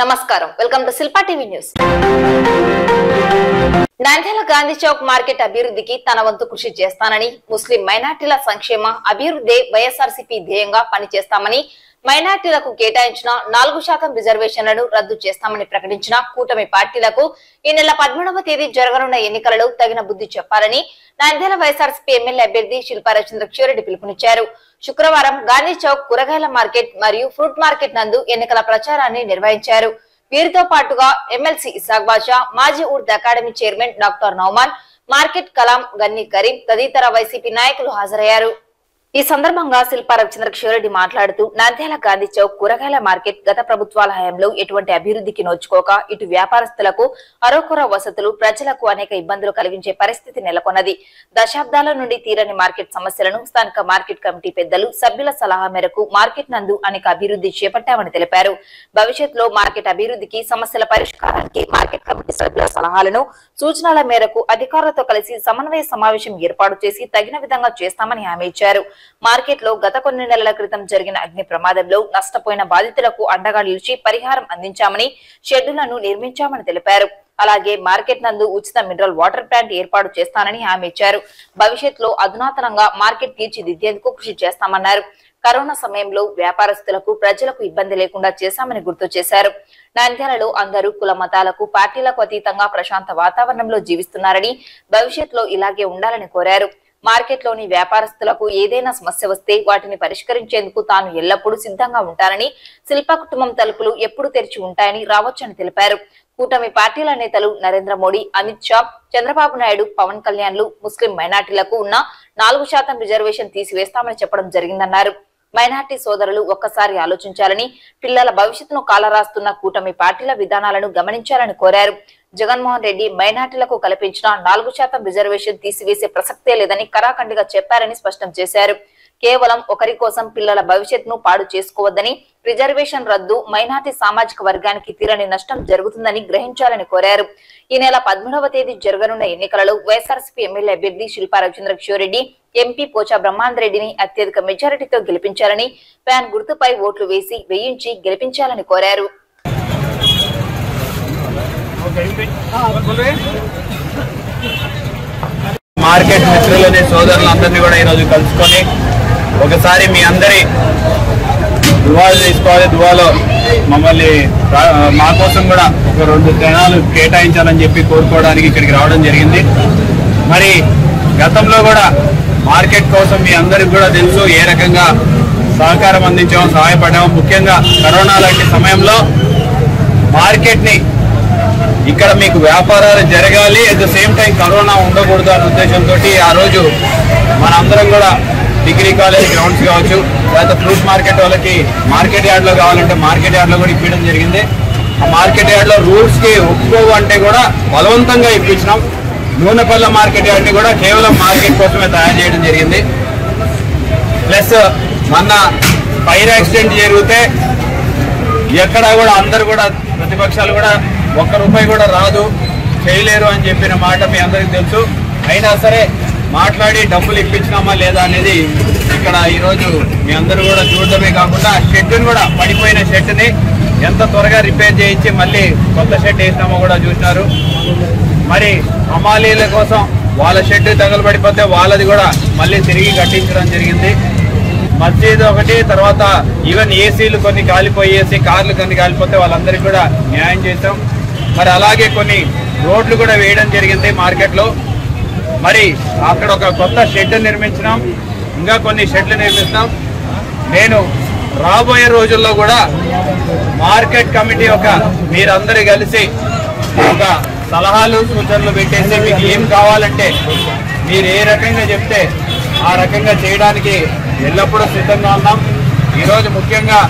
నమస్కారం welcome to Shilpa TV news. Nandyal Gandhi Chowk market అభివృద్ధికి తన వంతు కృషి చేస్తానని, ముస్లిం మైనార్టీల సంక్షేమ అభివృద్ధి వైఎస్ఆర్సీపీ ధ్యేయంగా పనిచేస్తామని, మైనార్టీలకు కేటాయించిన 4% రిజర్వేషన్లను రద్దు చేస్తామని ప్రకటించిన కూటమి పార్టీలకు ఈ నెల 13వ తేదీ జరగనున్న ఎన్నికలలో తగిన బుద్ధి చెప్పాలని నంద్యాల వైఎస్ఆర్సీపీ ఎమ్మెల్యే అభ్యర్థి శిల్పా రవిచంద్రరెడ్డి పిలుపునిచ్చారు. శుక్రవారం గాంధీ చౌక్ కూరగాయల మార్కెట్ మరియు ఫ్రూట్ మార్కెట్ నందు ఎన్నికల ప్రచారాన్ని నిర్వహించారు. వీరితో పాటుగా ఎమ్మెల్సీ ఇసాక్ బాషా, మాజీ Urdu academy chairman doctor Nauman, market Kalam, Ganni Karim తదితర వైసీపీ నాయకులు హాజరయ్యారు. ఈ సందర్భంగా శిల్పా రవిచంద్రరెడ్డి మాట్లాడుతూ, నంద్యాల గాంధీ చౌక్ కూరగాయల మార్కెట్ గత ప్రభుత్వాల హయాంలో ఎటువంటి అభివృద్ధికి నోచుకోక ఇటు వ్యాపారస్తులకు అరోకొర వసతులు, ప్రజలకు అనేక ఇబ్బందులు కలిగించే పరిస్థితి నెలకొన్నది. దశాబ్దాల నుండి తీరని మార్కెట్ సమస్యలను స్థానిక మార్కెట్ కమిటీ పెద్దలు, సభ్యుల సలహా మేరకు మార్కెట్ నందు అనేక అభివృద్ధి చేపట్టామని తెలిపారు. భవిష్యత్తులో మార్కెట్ అభివృద్ధికి, సమస్యల పరిష్కారానికి మార్కెట్ కమిటీ సభ్యుల సలహాలను, సూచనల మేరకు అధికారులతో కలిసి సమన్వయ సమావేశం ఏర్పాటు చేసి తగిన విధంగా చేస్తామని హామీ ఇచ్చారు. మార్కెట్ లో గత కొన్ని నెలల క్రితం జరిగిన అగ్ని ప్రమాదంలో నష్టపోయిన బాధితులకు అండగా నిలిచి పరిహారం అందించామని, షెడ్డులను నిర్మించామని తెలిపారు. అలాగే మార్కెట్ నందు ఉచిత మినరల్ వాటర్ ప్లాంట్ ఏర్పాటు చేస్తానని హామీ ఇచ్చారు. భవిష్యత్తులో అధునాతనంగా మార్కెట్ తీర్చిదిద్దేందుకు కృషి చేస్తామన్నారు. కరోనా సమయంలో వ్యాపారస్తులకు, ప్రజలకు ఇబ్బంది లేకుండా చేశామని గుర్తు చేశారు. నంద్యాలలో అందరూ కుల మతాలకు, పార్టీలకు అతీతంగా ప్రశాంత వాతావరణంలో జీవిస్తున్నారని, భవిష్యత్తులో ఇలాగే ఉండాలని కోరారు. మార్కెట్ లోని వ్యాపారస్తులకు ఏదైనా సమస్య వస్తే వాటిని పరిష్కరించేందుకు తాను ఎల్లప్పుడూ సిద్ధంగా ఉంటానని, శిల్పా కుటుంబం తలుపులు ఎప్పుడు తెరిచి ఉంటాయని రావచ్చని తెలిపారు. కూటమి పార్టీల నేతలు నరేంద్ర మోడీ, అమిత్ షా, చంద్రబాబు నాయుడు, పవన్ కళ్యాణ్లు ముస్లిం మైనార్టీలకు ఉన్న 4% రిజర్వేషన్ తీసివేస్తామని చెప్పడం జరిగిందన్నారు. మైనార్టీ సోదరులు ఒక్కసారి ఆలోచించాలని, పిల్లల భవిష్యత్తును కాలరాస్తున్న కూటమి పార్టీల విధానాలను గమనించాలని కోరారు. జగన్మోహన్ రెడ్డి మైనార్టీలకు కల్పించిన 4% రిజర్వేషన్ తీసివేసే ప్రసక్తే లేదని కరాఖండిగా చెప్పారని స్పష్టం చేశారు. కేవలం ఒకరి కోసం పిల్లల భవిష్యత్తును పాడు చేసుకోవద్దని, రిజర్వేషన్ రద్దు మైనార్టీ సామాజిక వర్గానికి తీరని నష్టం జరుగుతుందని గ్రహించాలని కోరారు. ఈ నెల 13వ తేదీ జరగనున్న ఎన్నికలలో వైఎస్ఆర్సీపీ ఎమ్మెల్యే అభ్యర్థి శిల్పా రవిచంద్రరెడ్డి, ఎంపీ పోచా బ్రహ్మాందరెడ్డిని అత్యధిక మెజారిటీతో గెలిపించాలని, ఫ్యాన్ గుర్తుపై ఓట్లు వేయించి గెలిపించాలని కోరారు. మార్కెట్ మిత్రులని, సోదరులందరినీ కూడా ఈరోజు కలుసుకొని ఒకసారి మీ అందరి దువాలు తీసుకోవాలి. దువాలో మమ్మల్ని మా కోసం కూడా ఒక 2 దినాలు కేటాయించాలని చెప్పి కోరుకోవడానికి ఇక్కడికి రావడం జరిగింది. మరి గతంలో కూడా మార్కెట్ కోసం మీ అందరికి కూడా తెలుసు ఏ రకంగా సహకారం అందించాము, సహాయపడ్డాము. ముఖ్యంగా కరోనా లాంటి సమయంలో మార్కెట్ని ఇక్కడ మీకు వ్యాపారాలు జరగాలి, at the same time corona ఉండకూడదు అనే ఉద్దేశంతో ఆ రోజు మనందరం కూడా డిగ్రీ కాలేజ్ గ్రౌండ్స్ కావచ్చు, లేకపోతే ఫ్రూట్ మార్కెట్ వాళ్ళకి మార్కెట్ యార్డ్లో కావాలంటే మార్కెట్ యార్డ్లో కూడా ఇప్పించడం జరిగింది. ఆ మార్కెట్ యార్డ్లో రూల్స్కి ఒప్పుకోవు అంటే కూడా బలవంతంగా ఇప్పించినాం. నూనెపల్ల మార్కెట్ యార్డ్ని కూడా కేవలం మార్కెట్ కోసమే తయారు చేయడం జరిగింది. ప్లస్ మొన్న ఫైర్ యాక్సిడెంట్ జరిగితే ఎక్కడా కూడా అందరు కూడా ప్రతిపక్షాలు కూడా ₹1 కూడా రాదు, చేయలేరు అని చెప్పిన మాట మీ అందరికి తెలుసు. అయినా సరే మాట్లాడి డబ్బులు ఇప్పించినామా లేదా అనేది ఇక్కడ ఈరోజు మీ అందరూ కూడా చూడడమే కాకుండా షెడ్ని కూడా, పడిపోయిన షెడ్ని ఎంత త్వరగా రిపేర్ చేయించి మళ్ళీ కొత్త షెడ్ వేసినామో కూడా చూసినారు. మరి హమాలీల కోసం వాళ్ళ షెడ్ తగలబడిపోతే వాళ్ళది కూడా మళ్ళీ తిరిగి కట్టించడం జరిగింది. మస్జిద్ ఒకటి, తర్వాత ఈవెన్ ఏసీలు కొన్ని కాలిపోయేసి, కార్లు కొన్ని కాలిపోతే వాళ్ళందరికీ కూడా న్యాయం చేశాం. మరి అలాగే కొన్ని రోడ్లు కూడా వేయడం జరిగింది మార్కెట్లో. మరి అక్కడ ఒక కొత్త షెడ్ నిర్మించినాం, ఇంకా కొన్ని షెడ్లు నిర్మిస్తాం. నేను రాబోయే రోజుల్లో కూడా మార్కెట్ కమిటీ మీరందరూ కలిసి ఒక సలహాలు, సూచనలు పెట్టేసి మీకు ఏం కావాలంటే మీరు ఏ రకంగా చెప్తే ఆ రకంగా చేయడానికి ఎల్లప్పుడూ సిద్ధంగా ఉన్నాం. ఈరోజు ముఖ్యంగా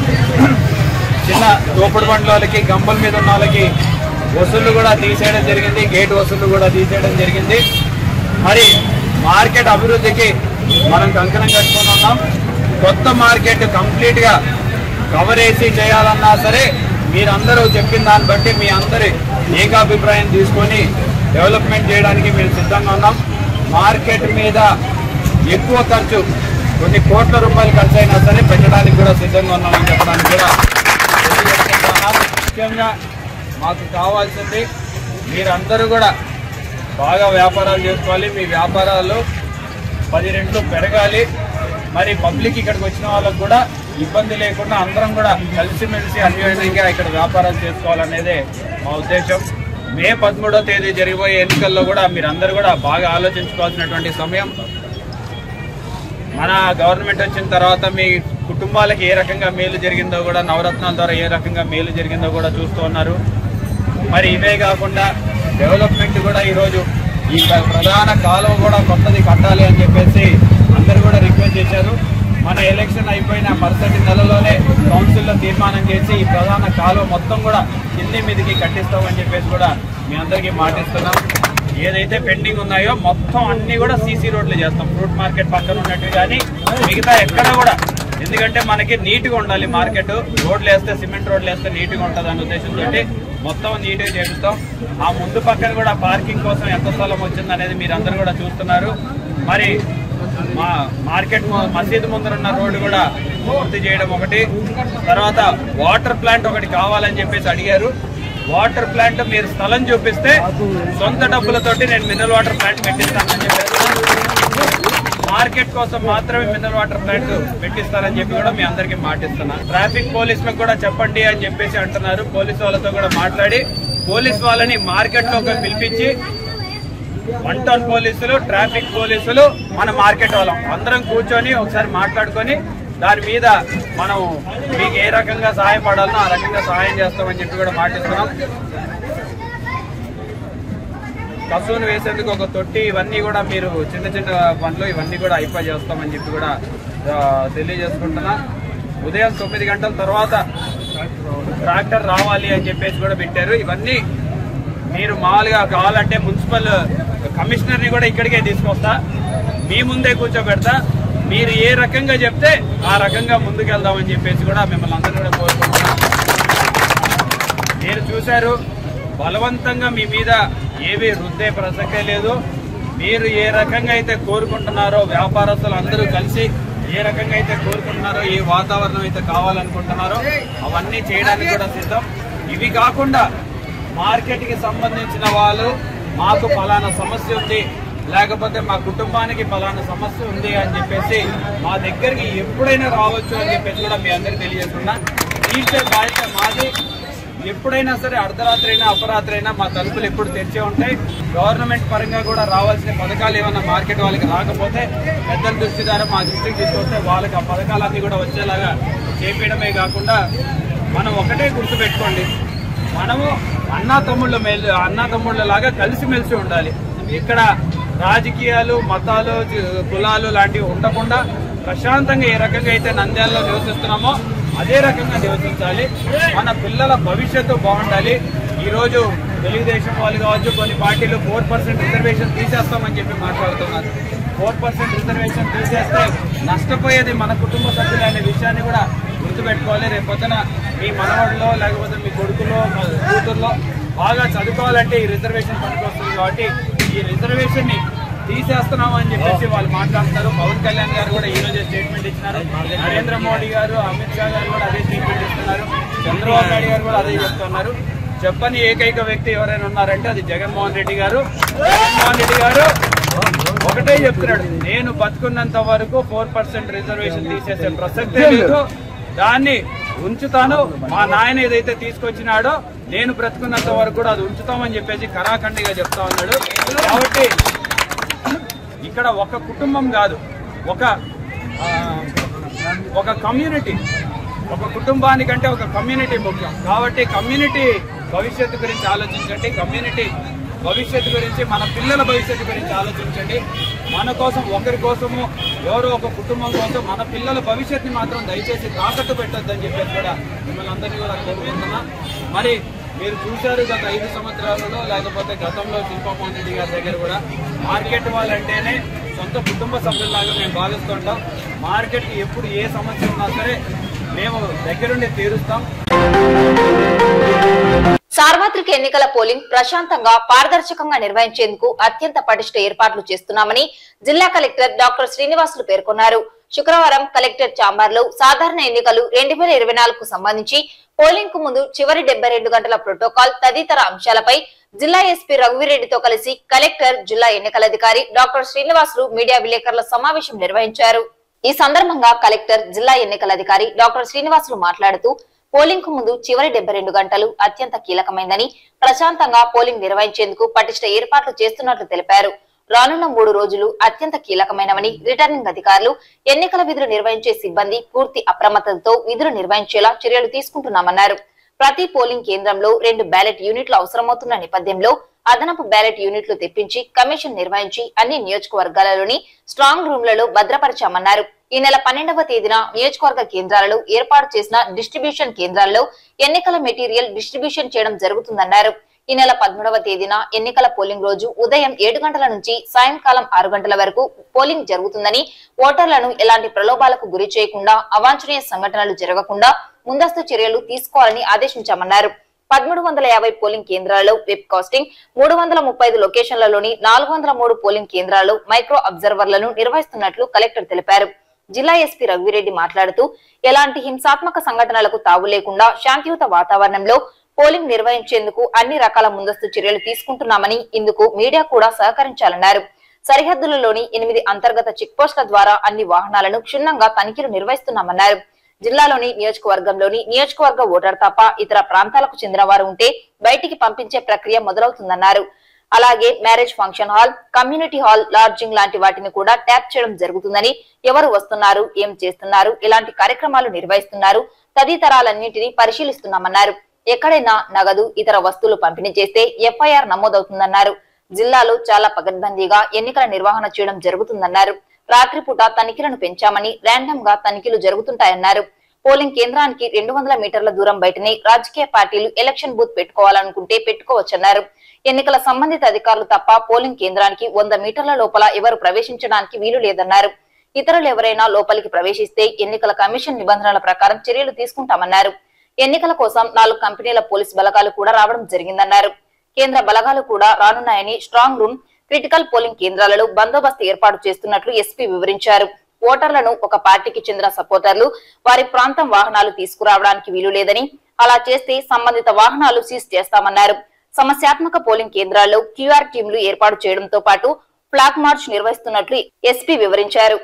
చిన్న తోపుడు బండ్ల వాళ్ళకి, గంపల మీద ఉన్న వాళ్ళకి వసూళ్లు కూడా తీసేయడం జరిగింది, గేట్ వసూళ్లు కూడా తీసేయడం జరిగింది. మరి మార్కెట్ అభివృద్ధికి మనం కంకణం కట్టుకొని ఉన్నాం. కొత్త మార్కెట్ కంప్లీట్గా కవర్ చేసి చేయాలన్నా సరే మీరందరూ చెప్పిన దాన్ని బట్టి మీ అందరి ఏకాభిప్రాయం తీసుకొని డెవలప్మెంట్ చేయడానికి మేము సిద్ధంగా ఉన్నాం. మార్కెట్ మీద ఎక్కువ ఖర్చు, కొన్ని కోట్ల రూపాయలు ఖర్చు అయినా సరే పెట్టడానికి కూడా సిద్ధంగా ఉన్నామని చెప్పడానికి కూడా ముఖ్యంగా మాకు కావాల్సింది మీరందరూ కూడా బాగా వ్యాపారాలు చేసుకోవాలి, మీ వ్యాపారాలు 10 రెట్లు పెరగాలి. మరి పబ్లిక్ ఇక్కడికి వచ్చిన వాళ్ళకు కూడా ఇబ్బంది లేకుండా అందరం కూడా కలిసిమెలిసి అన్యోన్యంగా ఇక్కడ వ్యాపారాలు చేసుకోవాలనేదే మా ఉద్దేశం. మే 13వ తేదీ జరిగిపోయే ఎన్నికల్లో కూడా మీరందరూ కూడా బాగా ఆలోచించుకోవాల్సినటువంటి సమయం. మన గవర్నమెంట్ వచ్చిన తర్వాత మీ కుటుంబాలకు ఏ రకంగా మేలు జరిగిందో కూడా, నవరత్నాల ద్వారా ఏ రకంగా మేలు జరిగిందో కూడా చూస్తూ ఉన్నారు. మరి ఇవే కాకుండా డెవలప్మెంట్ కూడా ఈరోజు ఈ ప్రధాన కాలువ కూడా కొత్తది కట్టాలి అని చెప్పేసి అందరూ కూడా రిక్వెస్ట్ చేశారు. మన ఎలక్షన్ అయిపోయిన మరుసటి నెలలోనే కౌన్సిల్లో తీర్మానం చేసి ఈ ప్రధాన కాలువ మొత్తం కూడా కింది మీదికి కట్టిస్తామని చెప్పేసి కూడా మీ అందరికీ మాటిస్తున్నాం. ఏదైతే పెండింగ్ ఉన్నాయో మొత్తం అన్ని కూడా సీసీ రోడ్లు చేస్తాం. ఫ్రూట్ మార్కెట్ పక్కన ఉన్నట్టు కానీ మిగతా ఎక్కడ కూడా, ఎందుకంటే మనకి నీట్గా ఉండాలి మార్కెట్. రోడ్లు వేస్తే, సిమెంట్ రోడ్లు వేస్తే నీట్గా ఉంటుంది అనే ఉద్దేశంతో మొత్తం నీట్గా చేపిస్తాం. ఆ ముందు పక్కన కూడా పార్కింగ్ కోసం ఎంత స్థలం వచ్చిందనేది మీరందరూ కూడా చూస్తున్నారు. మరి మా మార్కెట్ మసీదు ముందరున్న రోడ్డు కూడా పూర్తి చేయడం ఒకటి. తర్వాత వాటర్ ప్లాంట్ ఒకటి కావాలని చెప్పేసి అడిగారు. వాటర్ ప్లాంట్ మీరు స్థలం చూపిస్తే సొంత డబ్బులతోటి నేను మినరల్ వాటర్ ప్లాంట్ పెట్టిస్తానని చెప్పేసి, మార్కెట్ కోసం మాత్రమే మినరల్ వాటర్ ప్లాంట్ పెట్టిస్తారని చెప్పి కూడా మీ అందరికీ మాటిస్తున్నాను. ట్రాఫిక్ పోలీసులకు కూడా చెప్పండి అని చెప్పేసి అంటున్నారు. పోలీసు వాళ్ళతో కూడా మాట్లాడి పోలీసు వాళ్ళని మార్కెట్ లో పిలిపించి 1 టౌన్ పోలీసులు, ట్రాఫిక్ పోలీసులు, మన మార్కెట్ వాళ్ళం అందరం కూర్చొని ఒకసారి మాట్లాడుకొని దాని మీద మనం మీకు ఏ రకంగా సహాయపడాలనో ఆ రకంగా సహాయం చేస్తామని చెప్పి కూడా మాటిస్తున్నాం. కసూను వేసేందుకు ఒక తొట్టి, ఇవన్నీ కూడా మీరు చిన్న చిన్న పనులు ఇవన్నీ కూడా అయిపోయి చేస్తామని చెప్పి కూడా తెలియజేసుకుంటున్నా. ఉదయం 9 గంటల తర్వాత ట్రాక్టర్ రావాలి అని చెప్పేసి కూడా పెట్టారు. ఇవన్నీ మీరు మామూలుగా కావాలంటే మున్సిపల్ కమిషనర్ని కూడా ఇక్కడికే తీసుకొస్తా, మీ ముందే కూర్చోబెడతా, మీరు ఏ రకంగా చెప్తే ఆ రకంగా ముందుకెళ్దామని చెప్పేసి కూడా మిమ్మల్ని అందరూ కూడా కోరుకుంటున్నాం. మీరు చూశారు, బలవంతంగా మీ మీద ఏవి రుద్దే ప్రసక్తే లేదు. మీరు ఏ రకంగా అయితే కోరుకుంటున్నారో, వ్యాపారస్తులు అందరూ కలిసి ఏ రకంగా అయితే కోరుకుంటున్నారో, ఏ వాతావరణం అయితే కావాలనుకుంటున్నారో అవన్నీ చేయడానికి కూడా సిద్ధం. ఇవి కాకుండా మార్కెట్కి సంబంధించిన వాళ్ళు మాకు ఫలానా సమస్య ఉంది, లేకపోతే మా కుటుంబానికి ఫలానా సమస్య ఉంది అని చెప్పేసి మా దగ్గరికి ఎప్పుడైనా రావచ్చు అని చెప్పేసి కూడా మీ అందరికీ తెలియజేస్తున్నా. తీర్చే బాధ్యత మాది. ఎప్పుడైనా సరే అర్ధరాత్రి అయినా అపరాత్రి అయినా మా తలుపులు ఎప్పుడు తెరిచే ఉంటాయి. గవర్నమెంట్ పరంగా కూడా రావాల్సిన పథకాలు ఏమన్నా మార్కెట్ వాళ్ళకి రాకపోతే పెద్దల దృష్టి ద్వారా మా దృష్టికి తీసుకొస్తే వాళ్ళకి ఆ పథకాలన్నీ కూడా వచ్చేలాగా చేపించడమే కాకుండా, మనం ఒకటే గుర్తుపెట్టుకోండి, మనము అన్నా లాగా కలిసిమెలిసి ఉండాలి. ఇక్కడ రాజకీయాలు, మతాలు, కులాలు లాంటివి ఉండకుండా ప్రశాంతంగా ఏ రకంగా అయితే నంద్యాలలో నివసిస్తున్నామో అదే రకంగా నివసించాలి. మన పిల్లల భవిష్యత్తు బాగుండాలి. ఈరోజు తెలుగుదేశం వాళ్ళు కావచ్చు, కొన్ని పార్టీలు 4% రిజర్వేషన్ తీసేస్తామని చెప్పి మాట్లాడుతున్నారు. 4% రిజర్వేషన్ తీసేస్తే నష్టపోయేది మన కుటుంబ సభ్యులు అనే విషయాన్ని కూడా గుర్తుపెట్టుకోవాలి. రేపు పొద్దున మీ మనవడిలో లేకపోతే మీ కొడుకులో, కూతుర్లో బాగా చదువుకోవాలంటే ఈ రిజర్వేషన్ పనికొస్తుంది. కాబట్టి ఈ రిజర్వేషన్ ని తీసేస్తున్నాము అని చెప్పేసి వాళ్ళు మాట్లాడుతున్నారు. పవన్ కళ్యాణ్ గారు కూడా ఈ రోజే స్టేట్మెంట్ ఇచ్చినారు. నరేంద్ర మోడీ గారు, అమిత్ షా గారు కూడా అదే స్టేట్మెంట్ ఇస్తున్నారు. చంద్రబాబు నాయుడు గారు కూడా అదే చెప్తున్నారు. చెప్పని ఏకైక వ్యక్తి ఎవరైనా ఉన్నారంటే అది జగన్మోహన్ రెడ్డి గారు. జగన్మోహన్ రెడ్డి గారు ఒకటే చెప్తున్నాడు, నేను బతుకున్నంత వరకు 4% రిజర్వేషన్ తీసేసే ప్రసక్తే లేదు, దాన్ని ఉంచుతాను. మా నాయన ఏదైతే తీసుకొచ్చినాడో నేను బ్రతుకున్నంత వరకు కూడా అది ఉంచుతామని చెప్పేసి కరాఖండిగా చెప్తా ఉన్నాడు. కాబట్టి ఇక్కడ ఒక కుటుంబం కాదు, ఒక కమ్యూనిటీ, ఒక కుటుంబానికంటే ఒక కమ్యూనిటీ ముఖ్యం. కాబట్టి కమ్యూనిటీ భవిష్యత్తు గురించి ఆలోచించండి. కమ్యూనిటీ భవిష్యత్తు గురించి, మన పిల్లల భవిష్యత్తు గురించి ఆలోచించండి. మన కోసం, ఒకరి కోసము, ఎవరో ఒక కుటుంబం కోసం మన పిల్లల భవిష్యత్తుని మాత్రం దయచేసి తాకట్టు పెట్టొద్దని చెప్పేసి కూడా మిమ్మల్ని అందరినీ కూడా కోరుకుంటున్నా. మరి మీరు చూశారు గత 5 సంవత్సరాలలో, లేకపోతే గతంలో శిల్పామోహన్ రెడ్డి గారి దగ్గర కూడా మార్కెట్ వాళ్ళంటేనే సొంత కుటుంబ సభ్యుల్లాగా మేము భావిస్తుంటాం. మార్కెట్కి ఎప్పుడు ఏ సమస్య ఉన్నా సరే మేము దగ్గరుండి తీరుస్తాం. సార్వత్రిక ఎన్నికల పోలింగ్ ప్రశాంతంగా, పారదర్శకంగా నిర్వహించేందుకు అత్యంత పటిష్ట ఏర్పాట్లు చేస్తున్నామని జిల్లా కలెక్టర్ డాక్టర్ శ్రీనివాసులు పేర్కొన్నారు. శుక్రవారం కలెక్టర్ చాంబర్ లో సాధారణ ఎన్నికలు 2024కు సంబంధించి పోలింగ్ కు ముందు చివరి 72 గంటల ప్రోటోకాల్ తదితర అంశాలపై జిల్లా ఎస్పీ రఘువీరెడ్డితో కలిసి కలెక్టర్, జిల్లా ఎన్నికల అధికారి డాక్టర్ శ్రీనివాసులు మీడియా విలేకరుల సమావేశం నిర్వహించారు. ఈ సందర్భంగా కలెక్టర్, జిల్లా ఎన్నికల అధికారి డాక్టర్ శ్రీనివాసులు మాట్లాడుతూ పోలింగ్ కు ముందు చివరి 72 గంటలు అత్యంత కీలకమైందని, ప్రశాంతంగా పోలింగ్ నిర్వహించేందుకు పటిష్ట ఏర్పాట్లు చేస్తున్నట్లు తెలిపారు. రానున్న 3 రోజులు అత్యంత కీలకమైనవని, రిటర్నింగ్ అధికారులు, ఎన్నికల విధులు నిర్వహించే సిబ్బంది పూర్తి అప్రమత్తతతో విధులు నిర్వహించేలా చర్యలు తీసుకుంటున్నామన్నారు. ప్రతి పోలింగ్ కేంద్రంలో 2 బ్యాలెట్ యూనిట్లు అవసరమవుతున్న నేపథ్యంలో అదనపు బ్యాలెట్ యూనిట్లు తెప్పించి కమిషన్ నిర్వహించి అన్ని నియోజకవర్గాలలోని స్ట్రాంగ్ రూమ్లలో భద్రపరిచామన్నారు. ఈ నెల 12వ తేదీన నియోజకవర్గ కేంద్రాలలో ఏర్పాటు చేసిన డిస్ట్రిబ్యూషన్ కేంద్రాల్లో ఎన్నికల మెటీరియల్ డిస్ట్రిబ్యూషన్ చేయడం జరుగుతుందన్నారు. ఈ నెల 13వ తేదీన ఎన్నికల పోలింగ్ రోజు ఉదయం 7 గంటల నుంచి సాయంకాలం 6 గంటల వరకు పోలింగ్ జరుగుతుందని, ఓటర్లను ఎలాంటి ప్రలోభాలకు గురి చేయకుండా, అవాంఛనీయ సంఘటనలు జరగకుండా ముందస్తు చర్యలు తీసుకోవాలని ఆదేశించామన్నారు. 1350 పోలింగ్ కేంద్రాల్లో వెబ్ కాస్టింగ్, 335 లొకేషన్లలోని 403 పోలింగ్ కేంద్రాల్లో మైక్రో అబ్జర్వర్లను నిర్వహిస్తున్నట్లు కలెక్టర్ తెలిపారు. జిల్లా ఎస్పీ రఘువీరెడ్డి మాట్లాడుతూ ఎలాంటి హింసాత్మక సంఘటనలకు తావు లేకుండా శాంతియుత వాతావరణంలో పోలింగ్ నిర్వహించేందుకు అన్ని రకాల ముందస్తు చర్యలు తీసుకుంటున్నామని, ఇందుకు మీడియా కూడా సహకరించాలన్నారు. సరిహద్దులలోని 8 అంతర్గత చెక్ పోస్టుల ద్వారా అన్ని వాహనాలను క్షుణ్ణంగా తనిఖీలు నిర్వహిస్తున్నామన్నారు. జిల్లాలోని నియోజకవర్గంలోని నియోజకవర్గ ఓటర్ తప్ప ఇతర ప్రాంతాలకు చెందిన వారు ఉంటే బయటికి పంపించే ప్రక్రియ మొదలవుతుందన్నారు. అలాగే marriage function hall, community hall, lodging లాంటి వాటిని కూడా ట్యాప్ చేయడం జరుగుతుందని, ఎవరు వస్తున్నారు, ఏం చేస్తున్నారు, ఎలాంటి కార్యక్రమాలు నిర్వహిస్తున్నారు తదితరాలన్నింటినీ పరిశీలిస్తున్నామన్నారు. ఎక్కడైనా నగదు, ఇతర వస్తువులు పంపిణీ చేస్తే ఎఫ్ఐఆర్ నమోదవుతుందన్నారు. జిల్లాలో చాలా పకడ్బందీగా ఎన్నికల నిర్వహణ చేయడం జరుగుతుందన్నారు. రాత్రిపూట తనిఖీలను పెంచామని, ర్యాండమ్ గా తనిఖీలు జరుగుతుంటాయన్నారు. పోలింగ్ కేంద్రానికి 200 మీటర్ల దూరం బయటనే రాజకీయ పార్టీలు ఎలక్షన్ బూత్ పెట్టుకోవాలనుకుంటే పెట్టుకోవచ్చన్నారు. ఎన్నికల సంబంధిత అధికారులు తప్ప పోలింగ్ కేంద్రానికి 100 మీటర్ల లోపల ఎవరు ప్రవేశించడానికి వీలు లేదన్నారు. ఇతరులు ఎవరైనా లోపలికి ప్రవేశిస్తే ఎన్నికల కమిషన్ నిబంధనల ప్రకారం చర్యలు తీసుకుంటామన్నారు. ఎన్నికల కోసం 4 కంపెనీల పోలీస్ బలగాలు కూడా రావడం జరిగిందన్నారు. కేంద్ర బలగాలు కూడా రానున్నాయని, స్ట్రాంగ్ రూమ్, క్రిటికల్ పోలింగ్ కేంద్రాలలో బందోబస్తు ఏర్పాటు చేస్తున్నట్లు ఎస్పీ వివరించారు. ఓటర్లను ఒక పార్టీకి చెందిన సపోర్టర్లు వారి ప్రాంతం వాహనాలు తీసుకురావడానికి వీలు లేదని, అలా చేస్తే సంబంధిత వాహనాలు సీజ్ చేస్తామన్నారు. సమస్యాత్మక పోలింగ్ కేంద్రాల్లో క్యూఆర్ టీంలు ఏర్పాటు చేయడంతో పాటు ఫ్లాగ్ మార్చ్ నిర్వహిస్తున్నట్లు ఎస్పీ వివరించారు.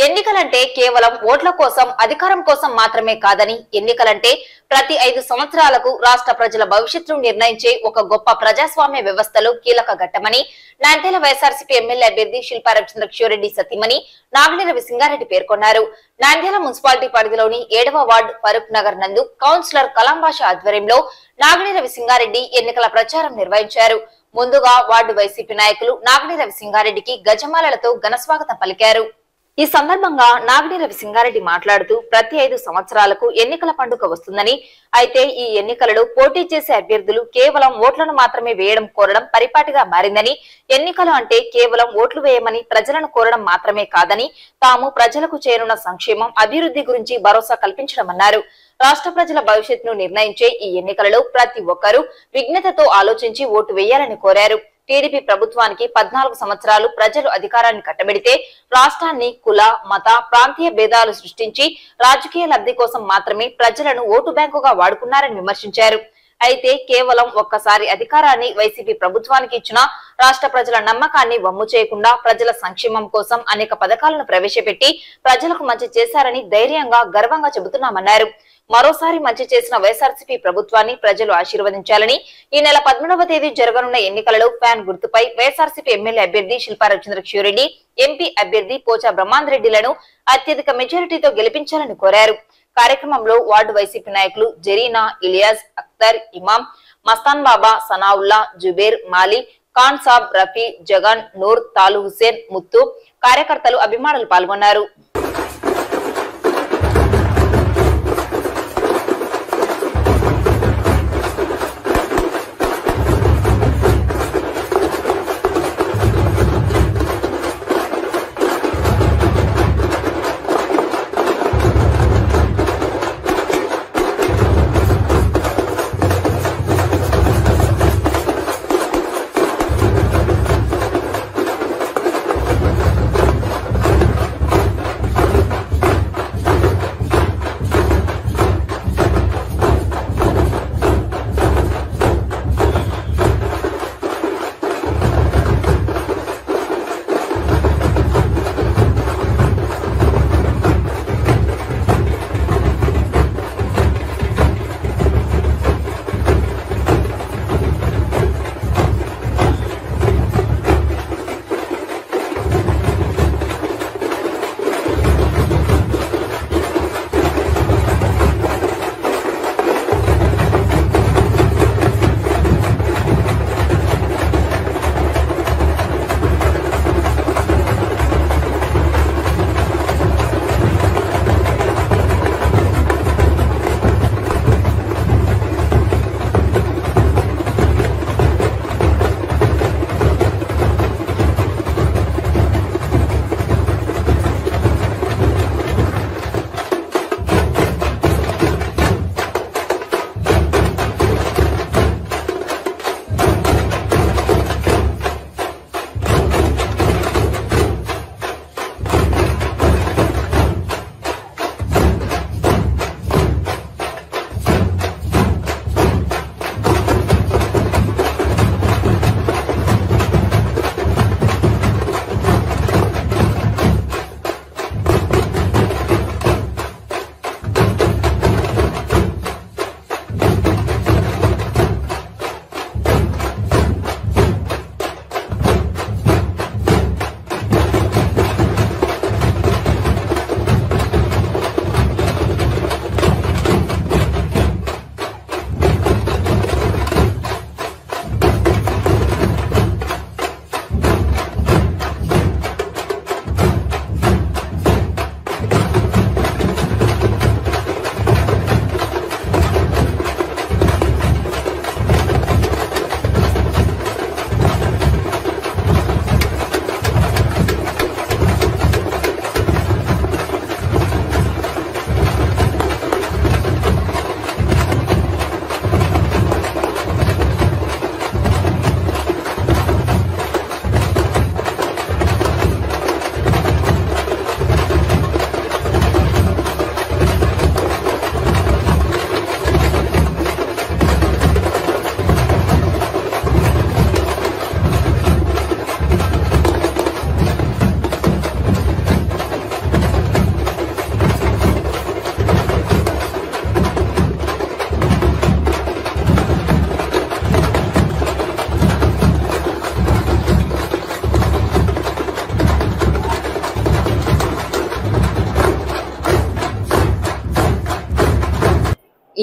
ఎన్నికలంటే కేవలం ఓట్ల కోసం, అధికారం కోసం మాత్రమే కాదని, ఎన్నికలంటే ప్రతి 5 సంవత్సరాలకు రాష్ట్ర ప్రజల భవిష్యత్తును నిర్ణయించే ఒక గొప్ప ప్రజాస్వామ్య వ్యవస్థలో కీలక ఘట్టమని నంద్యాల వైఎస్ఆర్సీపీ ఎమ్మెల్యే అభ్యర్థి శిల్పా రవిచంద్రకిషోరెడ్డి సతీమణి నాగిని రవిసింగారెడ్డి పేర్కొన్నారు. నంద్యాల మున్సిపాలిటీ పరిధిలోని 7వ వార్డు ఫరూక్ నగర్ నందు కౌన్సిలర్ కలాం బాషా ఆధ్వర్యంలో నాగిని రవిసింగారెడ్డి ఎన్నికల ప్రచారం నిర్వహించారు. ముందుగా వార్డు వైసీపీ నాయకులు నాగిని రవిసింగారెడ్డికి గజమాలలతో ఘనస్వాగతం పలికారు. ఈ సందర్భంగా నాగిని రవిసింగారెడ్డి మాట్లాడుతూ ప్రతి 5 సంవత్సరాలకు ఎన్నికల పండుగ వస్తుందని, అయితే ఈ ఎన్నికలలో పోటీ చేసే అభ్యర్థులు కేవలం ఓట్లను మాత్రమే వేయడం కోరడం పరిపాటిగా మారిందని, ఎన్నికలు అంటే కేవలం ఓట్లు వేయమని ప్రజలను కోరడం మాత్రమే కాదని, తాము ప్రజలకు చేరున్న సంక్షేమం, అభివృద్ధి గురించి భరోసా కల్పించడమన్నారు. రాష్ట్ర ప్రజల భవిష్యత్తును నిర్ణయించే ఈ ఎన్నికలలో ప్రతి ఒక్కరూ విజ్ఞతతో ఆలోచించి ఓటు వేయాలని కోరారు. టీడీపీ ప్రభుత్వానికి 14 సంవత్సరాలు ప్రజలు అధికారాన్ని కట్టబెడితే రాష్ట్రాన్ని కుల, మత, ప్రాంతీయ భేదాలు సృష్టించి రాజకీయ లబ్ధి కోసం మాత్రమే ప్రజలను ఓటు బ్యాంకుగా వాడుకున్నారని విమర్శించారు. అయితే కేవలం ఒక్కసారి అధికారాన్ని వైసీపీ ప్రభుత్వానికి ఇచ్చిన రాష్ట్ర ప్రజల నమ్మకాన్ని వమ్ము చేయకుండా ప్రజల సంక్షేమం కోసం అనేక పథకాలను ప్రవేశపెట్టి ప్రజలకు మంచి చేశారని ధైర్యంగా, గర్వంగా చెబుతున్నామన్నారు. మరోసారి మంచి చేసిన వైఎస్ఆర్సీపీ ప్రభుత్వాన్ని ప్రజలు ఆశీర్వదించాలని, ఈ నెల 13వ తేదీ జరగనున్న ఎన్నికలలో ఫ్యాన్ గుర్తుపై వైఎస్ఆర్సీపీ ఎమ్మెల్యే అభ్యర్థి శిల్పా రవిచంద్రకిషోరెడ్డి, ఎంపీ అభ్యర్థి పోచా బ్రహ్మాందరెడ్డిలను అత్యధిక మెజారిటీతో గెలిపించాలని కోరారు. కార్యక్రమంలో వార్డు వైసీపీ నాయకులు జరీనా, ఇలియాస్, అఖ్తర్, ఇమాం, మస్తాన్ బాబా, సనావుల్లా, జుబేర్, మాలి, ఖాన్ సాబ్, రఫీ, జగన్, నూర్, తాలు హుసేన్, ముత్తు, కార్యకర్తలు, అభిమానులు పాల్గొన్నారు.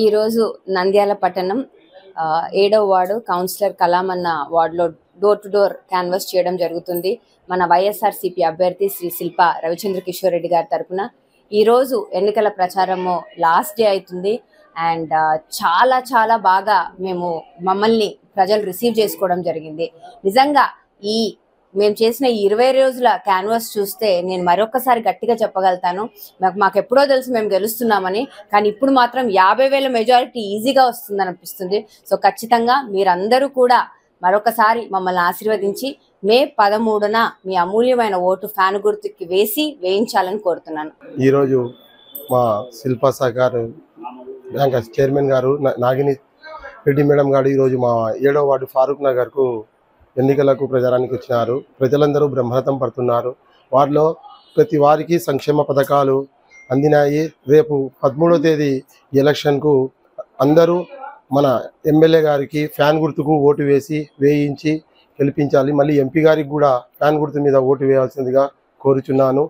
ఈరోజు నంద్యాల పట్టణం 7వ వార్డు కౌన్సిలర్ కలామన్న వార్డులో డోర్ టు డోర్ క్యాన్వాస్ చేయడం జరుగుతుంది. మన వైఎస్ఆర్సీపీ అభ్యర్థి శ్రీ శిల్ప రవిచంద్ర కిషోర్ రెడ్డి గారి తరఫున ఈరోజు ఎన్నికల ప్రచారము లాస్ట్ డే అవుతుంది. అండ్ చాలా చాలా బాగా మమ్మల్ని ప్రజలు రిసీవ్ చేసుకోవడం జరిగింది. నిజంగా మేము చేసిన 20 రోజుల క్యాన్వాస్ చూస్తే నేను మరొకసారి గట్టిగా చెప్పగలుగుతాను, మాకు ఎప్పుడో తెలుసు మేము గెలుస్తున్నామని, కానీ ఇప్పుడు మాత్రం 50,000 మెజారిటీ ఈజీగా వస్తుందని అనిపిస్తుంది. సో ఖచ్చితంగా మీరందరూ కూడా మరొకసారి మమ్మల్ని ఆశీర్వదించి మే 13న మీ అమూల్యమైన ఓటు ఫ్యాన్ గుర్తుకి వేయించాలని కోరుతున్నాను. ఈరోజు మా శిల్పా సహకార్ బ్యాంక్ చైర్మన్ గారు నాగిని రెడ్డి మేడం గారు ఈరోజు మా 7వ వార్డు ఫారూక్ నగర్కు ఎన్నికలకు ప్రచారానికి వచ్చినారు. ప్రజలందరూ బ్రహ్మరథం పడుతున్నారు. వారిలో ప్రతి వారికి సంక్షేమ పథకాలు అందినాయి. రేపు 13వ తేదీ ఎలక్షన్కు అందరూ మన ఎమ్మెల్యే గారికి ఫ్యాన్ గుర్తుకు ఓటు వేయించి గెలిపించాలి. మళ్ళీ ఎంపీ గారికి కూడా ఫ్యాన్ గుర్తు మీద ఓటు వేయాల్సిందిగా కోరుచున్నాను.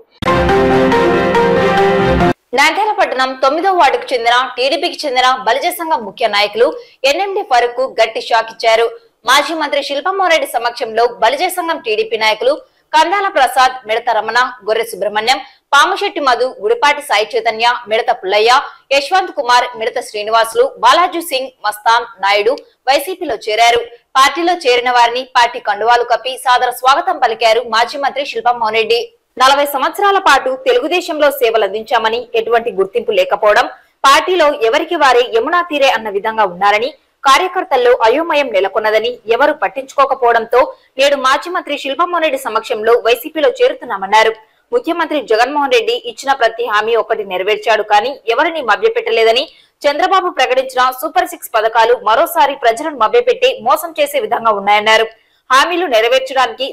నంద్యాల పట్టణం 9వ వార్డుకు చెందిన టీడీపీకి చెందిన బలిజ సంఘం ముఖ్య నాయకులు ఎన్ఎండి ఫరూక్ గట్టి షాక్ ఇచ్చారు. మాజీ మంత్రి శిల్పమోహన్ రెడ్డి సమక్షంలో బలిజ సంఘం టీడీపీ నాయకులు కందాల ప్రసాద్, మిడత రమణ, గొర్రె సుబ్రహ్మణ్యం, పాముశెట్టి మధు, గుడిపాటి సాయి చైతన్య, మిడత పుల్లయ్య, యశ్వంత్ కుమార్, మిడత శ్రీనివాసులు, బాలాజీ సింగ్, మస్తాన్ నాయుడు వైసీపీలో చేరారు. పార్టీలో చేరిన వారిని పార్టీ కండువాలు కప్పి సాదర స్వాగతం పలికారు మాజీ మంత్రి శిల్పమోహన్ రెడ్డి. 40 సంవత్సరాల పాటు తెలుగుదేశంలో సేవలందించామని, ఎటువంటి గుర్తింపు లేకపోవడం, పార్టీలో ఎవరికి వారే యమునా తీరే అన్న విధంగా ఉన్నారని, కార్యకర్తల్లో అయోమయం నెలకొన్నదని, ఎవరు పట్టించుకోకపోవడంతో నేడు మాజీ మంత్రి శిల్పమోహన్ రెడ్డి సమక్షంలో వైసీపీలో చేరుతున్నామన్నారు. ముఖ్యమంత్రి జగన్మోహన్ రెడ్డి ఇచ్చిన ప్రతి హామీ ఒక్కటి నెరవేర్చాడు కానీ ఎవరిని మభ్యపెట్టలేదని, చంద్రబాబు ప్రకటించిన సూపర్ 6 పథకాలు మరోసారి ప్రజలను మభ్యపెట్టి మోసం చేసే విధంగా ఉన్నాయన్నారు. హామీలు నెరవేర్చడానికి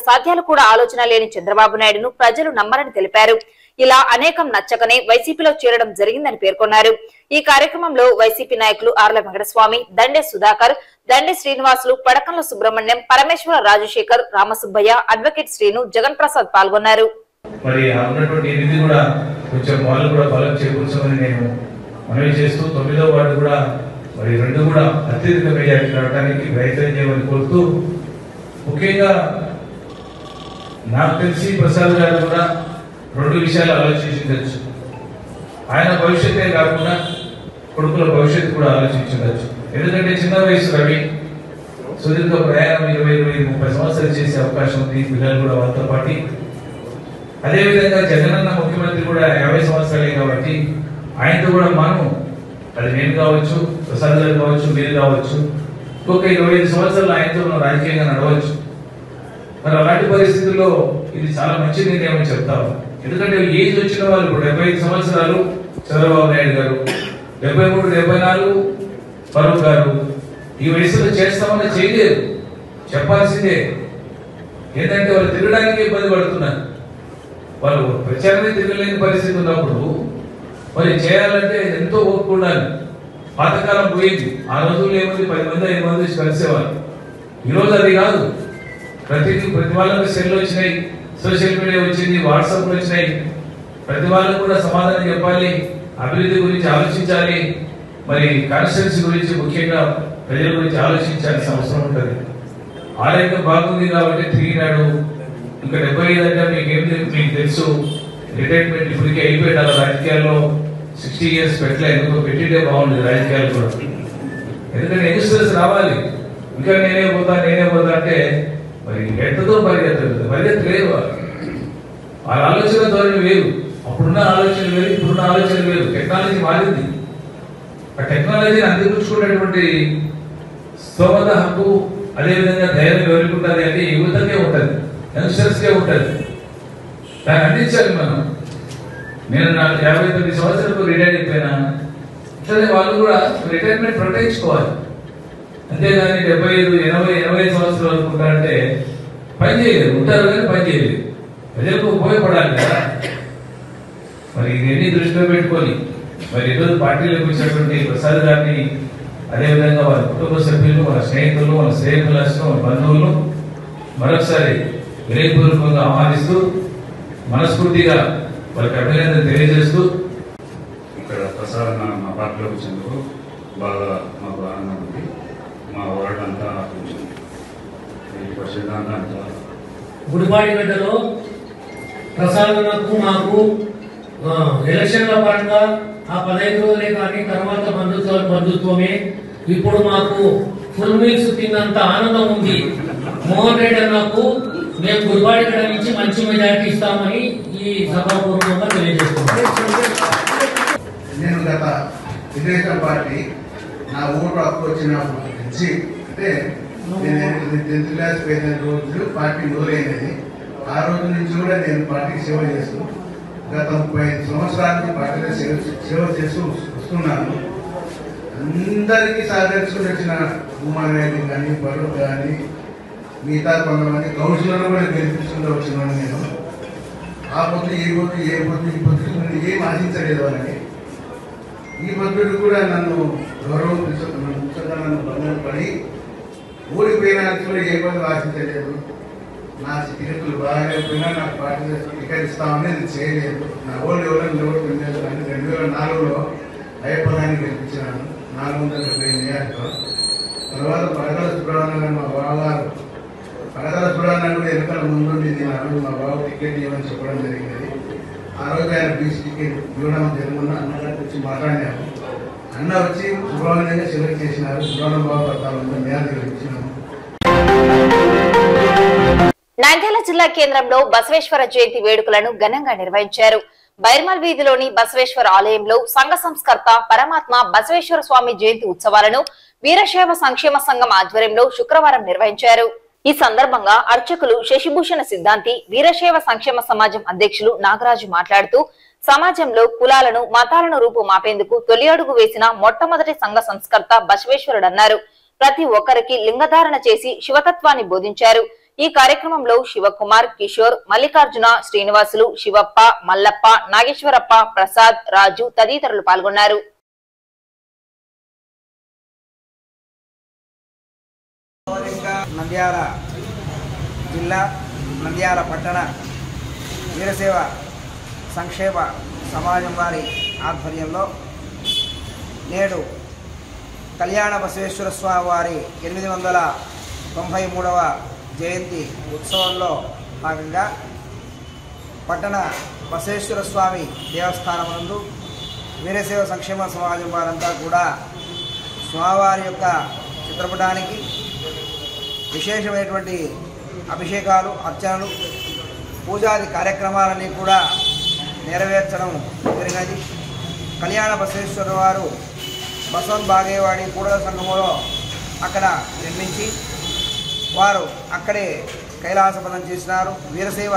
సాధ్యాలు కూడా ఆలోచన లేని చంద్రబాబు నాయుడును ప్రజలు నమ్మరని తెలిపారు. ఇలా అనేకం నచ్చకనే వైసీపీలో చేరడం జరిగిందని పేర్కొన్నారు. ఈ కార్యక్రమంలో వైసీపీ నాయకులు ఆర్ల వెంకటస్వామి, దండే సుధాకర్, దండే శ్రీనివాసులు, పడకంల సుబ్రహ్మణ్యం, పరమేశ్వర రాజశేఖర్, రామసుబ్బయ్య, అడ్వకేట్ శ్రీను, జగన్ ప్రసాద్ పాల్గొన్నారు. మరి ఉన్నటువంటి ఎనిమిది కూడా కొంచెం వాళ్ళు కూడా బలం చేకూర్చమని నేను మనవి చేస్తూ 9వ వార్డు కూడా మరి 2 కూడా అత్యధిక మెజారిటీ రావడానికి ప్రయత్నం చేయమని కోరుతూ, ముఖ్యంగా నాకు తెలిసి ప్రసాద్ గారు కూడా 2 విషయాలు ఆలోచించవచ్చు. ఆయన భవిష్యత్తే కాకుండా కొడుకుల భవిష్యత్తు కూడా ఆలోచించవచ్చు. ఎందుకంటే చిన్న వయసు రవి సుదీర్ఘ ప్రయాణం 20-30 సంవత్సరాలు చేసే అవకాశం ఉంది. పిల్లలు కూడా వాళ్ళతో పాటు, అదేవిధంగా జగనన్న ముఖ్యమంత్రి కూడా 50 సంవత్సరాలే కాబట్టి ఆయనతో కూడా అది నేను కావచ్చు, ప్రసాద్ గారు కావచ్చు, మీరు కావచ్చు, ఇంకొక 25 సంవత్సరాలు ఆయనతో మనం రాజకీయంగా నడవచ్చు. మరి అలాంటి పరిస్థితుల్లో ఇది చాలా మంచి నిర్ణయం అని చెప్తాము. ఎందుకంటే ఏజ్ వచ్చిన వాళ్ళు ఇప్పుడు 75 సంవత్సరాలు చంద్రబాబు నాయుడు గారు, 73, 74 ఫరూక్ గారు ఈ వయసులో చేస్తామని చేయలేదు. చెప్పాల్సిందే. ఏంటంటే వాళ్ళు తిరగడానికి ఇబ్బంది పడుతున్నారు. వాళ్ళు ప్రచారమే తిరగలేని పరిస్థితి ఉన్నప్పుడు మరి చేయాలంటే ఎంతో ఓపిక ఉండాలి. పాతకాలం పోయింది. ఆ రోజుల్లో ఏముంది, 10 మంది 5 మంది కలిసేవాళ్ళు. ఈరోజు అది కాదు. ప్రతి వాళ్ళకి సెల్లు వచ్చినాయి, సోషల్ మీడియా వచ్చింది, వాట్సాప్లు వచ్చినాయి. ప్రతి వాళ్ళకు కూడా సమాధానం చెప్పాలి, అభివృద్ధి గురించి ఆలోచించాలి, మరి కాన్స్టిట్యున్సీ గురించి ముఖ్యంగా ప్రజల గురించి ఆలోచించాల్సిన అవసరం ఉంటుంది. ఆరోగ్యం బాగుంది కాబట్టి తిరిగినాడు. ఇంకా 75 అంటే మీకు తెలుసు, రిటైర్మెంట్ ఇప్పటికే అయిపోయాడు. రాజకీయాల్లో 60 ఇయర్స్ ఎందుకో పెట్టింటే బాగుండేది రాజకీయాలు కూడా. ఎందుకంటే యంగ్స్టర్స్ రావాలి. ఇంకా నేనే పోతా అంటే మరి ఎంతతో పరిగెత్తలేదు. వాళ్ళ ఆలోచన ధోరణి వేరు, అప్పుడున్న ఆలోచన వేరు, ఇప్పుడున్న ఆలోచన వేరు. టెక్నాలజీ మారింది. ఆ టెక్నాలజీని అందిపుచ్చుకునేటువంటి స్తోమత, హక్కు, అదేవిధంగా ధైర్యం ఎవరికి ఉంటుంది అంటే యువతకే ఉంటుంది, యంగ్స్టర్స్కే ఉంటుంది. దాన్ని అందించాలి మనం. నేను నాకు 59 సంవత్సరాలకు రిటైర్ అయిపోయినా, ఇట్లనే వాళ్ళు కూడా రిటైర్మెంట్ ప్రకటించుకోవాలి. అంతేగాని 75, 80, 85 సంవత్సరాలు అనుకుంటారంటే పని చేయలేదు. ఉంటారు కానీ పని చేయలేదు. ప్రజలకు ఉపయోగపడాలి కదా. మరి ఇవన్నీ దృష్టిలో పెట్టుకొని మరి ఈరోజు పార్టీలోకి వచ్చినటువంటి ప్రసాద్ గారిని, అదేవిధంగా వాళ్ళ కుటుంబ సభ్యులు, వాళ్ళ స్నేహితులు, వాళ్ళ శ్రేయభిలాషులు, వాళ్ళ బంధువులు మరొకసారి వినయపూర్వకంగా ఆహ్వానిస్తూ మనస్ఫూర్తిగా వాళ్ళకి అభినందన తెలియజేస్తూ, ఇక్కడ ప్రసాద్ మా పార్టీలోకి వచ్చినందుకు బాగా మాకు ఆనందం ఉంది. మా వార్డు అంతా కొంచెం 80% దాకా అంతా గుడిపాడిగడ్డలో ప్రసాదనకు మాకు ఎలక్షన్ల పరంగా ఆ 15 రోజులే కానీ తర్వాత బంధుత్వమే. ఇప్పుడు మాకు ఫుల్ మీల్స్ తిన్నంత ఆనందం ఉంది. మోహన్ రెడ్డి అన్నకు మేము గుడిపాడిగడ్డ నుంచి మంచి మెజార్టీ ఇస్తామని ఈ సభాపూర్వకంగా తెలియజేస్తున్నాం. నేను గత తెలుగుదేశం పార్టీ నా ఓటు హక్కు వచ్చినప్పటి నుంచి అంటే నేను 10th క్లాస్ పోయిన రోజు పార్టీ మొదలైనది. ఆ రోజు నుంచి కూడా నేను పార్టీకి సేవ చేస్తూ గత 35 సంవత్సరాల నుంచి పార్టీలో సేవ చేస్తూ వస్తున్నాను. అందరికీ సహకరించుకుని వచ్చిన భూమారెడ్డి కానీ బరువు కానీ మిగతా కొంతమంది కౌన్సిలర్లు కూడా గెలిపించుకుంటూ వచ్చినాను. నేను ఆ పొద్దు ఈ పొద్దు ఈ పొద్దు ఏం ఆశించలేదు వాళ్ళని. ఈ భద్రుడు కూడా నన్ను గౌరవం నన్ను బంధం పడి ఓడిపోయిన కూడా ఏ పనులు ఆశించలేదు. నా స్థితిగతులు బాగాలేకపోయినా నాకు పార్టీ టికెట్ ఇస్తామని నేను చేయలేదు. నా ఓళ్ళు ఎవరైనా ఓటు పెట్టలేదు. కానీ 2004లో అయ్యప్పదాన్ని గెలిపించినాను 470 నియోజకవర్గం. తర్వాత పడగల సుబ్రహ్మణ్యం మా బావగారు పడగల సుబ్రహ్మణ్యం కూడా ఎన్నికల ముందుండి నేను మా బాబు టికెట్ ఇవ్వమని చెప్పడం జరిగింది. ఆ రోజు ఆయన బీసీ టికెట్ ఇవ్వడం జరుగుతున్న అన్నగారికి వచ్చి మాట్లాడినాము. అన్న వచ్చి సుబ్రహ్మణ్యంగా సెలెక్ట్ చేసినారు. సుబ్రహ్మణ్యం బాబు పడతామని మేరకు గెలిపించినాము. నంద్యాల జిల్లా కేంద్రంలో బసవేశ్వర జయంతి వేడుకలను ఘనంగా నిర్వహించారు. బైర్మల్ వీధిలోని బసవేశ్వర ఆలయంలో సంఘ సంస్కర్త పరమాత్మ బసవేశ్వర స్వామి జయంతి ఉత్సవాలను వీరశైవ సంక్షేమ సంఘం ఆధ్వర్యంలో శుక్రవారం నిర్వహించారు. ఈ సందర్భంగా అర్చకులు శశిభూషణ సిద్ధాంతి, వీరశైవ సంక్షేమ సమాజం అధ్యక్షులు నాగరాజు మాట్లాడుతూ సమాజంలో కులాలను మతాలను రూపుమాపేందుకు తొలి అడుగు వేసిన మొట్టమొదటి సంఘ సంస్కర్త బసవేశ్వరుడన్నారు. ప్రతి ఒక్కరికి లింగధారణ చేసి శివతత్వాన్ని బోధించారు. ఈ కార్యక్రమంలో శివకుమార్, కిషోర్, మల్లికార్జున, శ్రీనివాసులు, శివప్ప, మల్లప్ప, నాగేశ్వరప్ప, ప్రసాద్, రాజు తదితరులు పాల్గొన్నారు. నంద్యాల జిల్లా నంద్యాల పట్టణ వీరసేవ సంక్షేమ సమాజం వారి ఆధ్వర్యంలో నేడు కళ్యాణ బసవేశ్వర స్వామి వారి 893వ జయంతి ఉత్సవంలో భాగంగా పట్టణ బసవేశ్వర స్వామి దేవస్థానం నందు వీరసేవ సంక్షేమ సమాజం వారంతా కూడా స్వామివారి యొక్క చిత్రపటానికి విశేషమైనటువంటి అభిషేకాలు, అర్చనలు, పూజాది కార్యక్రమాలన్నీ కూడా నెరవేర్చడం జరిగినది. కళ్యాణ బసవేశ్వర వారు బసవన్ బాగేవాడి కూడల సంఘములో అక్కడ జన్మించి వారు అక్కడే కైలాసపదం చేసినారు. వీరసేవ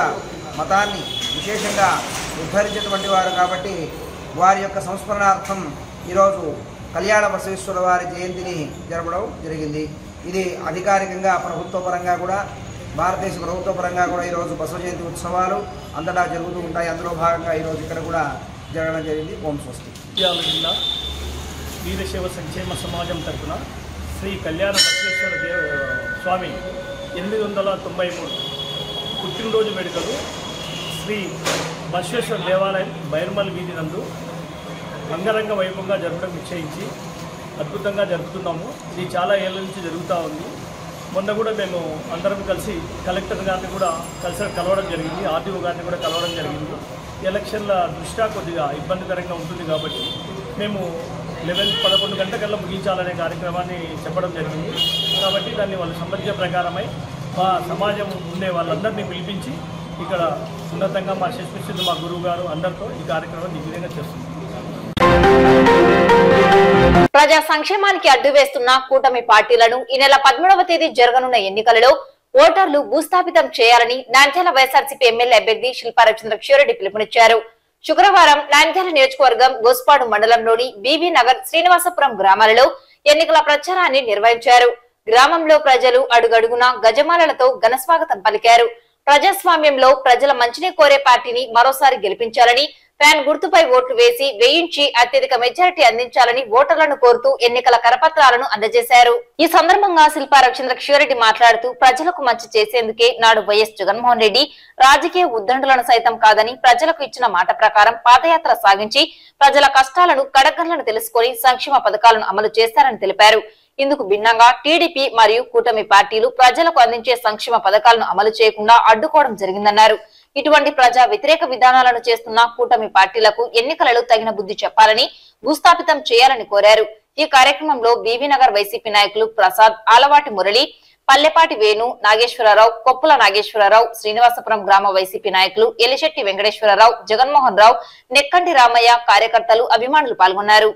మతాన్ని విశేషంగా ఉద్ధరించేటువంటి వారు కాబట్టి వారి యొక్క సంస్మరణార్థం ఈరోజు కళ్యాణ బసవేశ్వర వారి జయంతిని జరపడం జరిగింది. ఇది అధికారికంగా ప్రభుత్వపరంగా కూడా భారతదేశ ప్రభుత్వపరంగా కూడా ఈరోజు బసవ జయంతి ఉత్సవాలు అంతటా జరుగుతూ ఉంటాయి. అందులో భాగంగా ఈరోజు ఇక్కడ కూడా జరగడం జరిగింది. ఓం స్వస్తి. జిల్లా వీరశైవ సంక్షేమ సమాజం తరఫున శ్రీ కళ్యాణ బసవేశ్వర స్వామి 893 పుట్టినరోజు వేడుకలు శ్రీ బసవేశ్వర దేవాలయం బైర్మల్ వీధి నందు అంగరంగ వైభవంగా జరపడం నిశ్చయించి అద్భుతంగా జరుపుతున్నాము. ఇది చాలా ఏళ్ళ నుంచి జరుగుతూ ఉంది. మొన్న కూడా మేము అందరం కలిసి కలెక్టర్ గారిని కూడా కలవడం జరిగింది, ఆర్టీఓ గారిని కూడా కలవడం జరిగింది. ఎలక్షన్ల దృష్ట్యా కొద్దిగా ఇబ్బందికరంగా ఉంటుంది కాబట్టి మేము 11 గంటకల్లా ముగించాలనే కార్యక్రమాన్ని చెప్పడం జరిగింది. కాబట్టి దాన్ని వాళ్ళ సంబంధించిన ప్రకారమై మా సమాజం ఉండే వాళ్ళందరినీ పిలిపించి ఇక్కడ ఉన్నతంగా మా శిష్యులు, మా గురువు గారు అందరితో ఈ కార్యక్రమం దిగ్విజయంగా చేస్తున్నాం. ప్రజా సంక్షేమానికి అడ్డు వేస్తున్న కూటమి పార్టీలను ఈ నెల 13వ తేదీ జరగనున్న ఎన్నికలలో ఓటర్లు భూస్థాపితం చేయాలని నంద్యాల వైఎస్ఆర్సీపీ ఎమ్మెల్యే అభ్యర్థి శిల్పా రవిచంద్రకిషోరెడ్డి పిలుపునిచ్చారు. శుక్రవారం నంద్యాల నియోజకవర్గం గోస్పాడు మండలంలోని బీబీ నగర్, శ్రీనివాసపురం గ్రామాలలో ఎన్నికల ప్రచారాన్ని నిర్వహించారు. గ్రామంలో ప్రజలు అడుగడుగునా గజమాలలతో ఘనస్వాగతం పలికారు. ప్రజాస్వామ్యంలో ప్రజల మంచిని కోరే పార్టీని మరోసారి గెలిపించాలని ఫ్యాన్ గుర్తుపై ఓట్లు వేసి వేయించి అత్యధిక మెజారిటీ అందించాలని ఓటర్లను కోరుతూ ఎన్నికల కరపత్రాలను అందజేశారు. ఈ సందర్భంగా శిల్పా రవిచంద్ర కిషోరెడ్డి మాట్లాడుతూ ప్రజలకు మంచి చేసేందుకే నాడు వైఎస్ జగన్మోహన్ రెడ్డి రాజకీయ ఉద్దండులను సైతం కాదని ప్రజలకు ఇచ్చిన మాట ప్రకారం పాదయాత్ర సాగించి ప్రజల కష్టాలను కడగండ్లను తెలుసుకుని సంక్షేమ పథకాలను అమలు చేశారని తెలిపారు. ఇందుకు భిన్నంగా టీడీపీ మరియు కూటమి పార్టీలు ప్రజలకు అందించే సంక్షేమ పథకాలను అమలు చేయకుండా అడ్డుకోవడం జరిగిందన్నారు. ఇటువంటి ప్రజా వ్యతిరేక విధానాలను చేస్తున్న కూటమి పార్టీలకు ఎన్నికలలో తగిన బుద్ధి చెప్పాలని భూస్థాపితం చేయాలని కోరారు. ఈ కార్యక్రమంలో బీవీనగర్ వైసీపీ నాయకులు ప్రసాద్, ఆలవాటి మురళి, పల్లెపాటి వేణు, నాగేశ్వరరావు, కొప్పుల నాగేశ్వరరావు, శ్రీనివాసపురం గ్రామ వైసీపీ నాయకులు ఎలిశెట్టి వెంకటేశ్వరరావు, జగన్మోహన్ రావు, నెక్కంటి రామయ్య, కార్యకర్తలు, అభిమానులు పాల్గొన్నారు.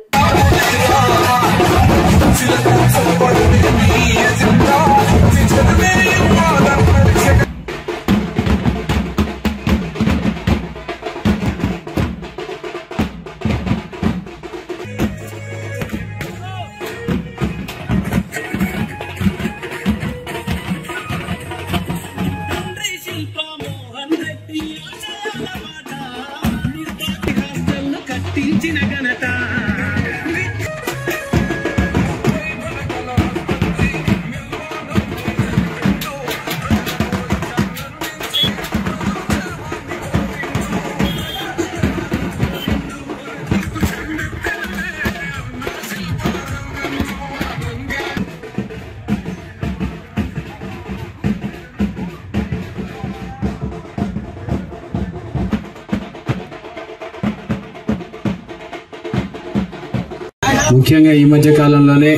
ముఖ్యంగా ఈ మధ్య కాలంలోనే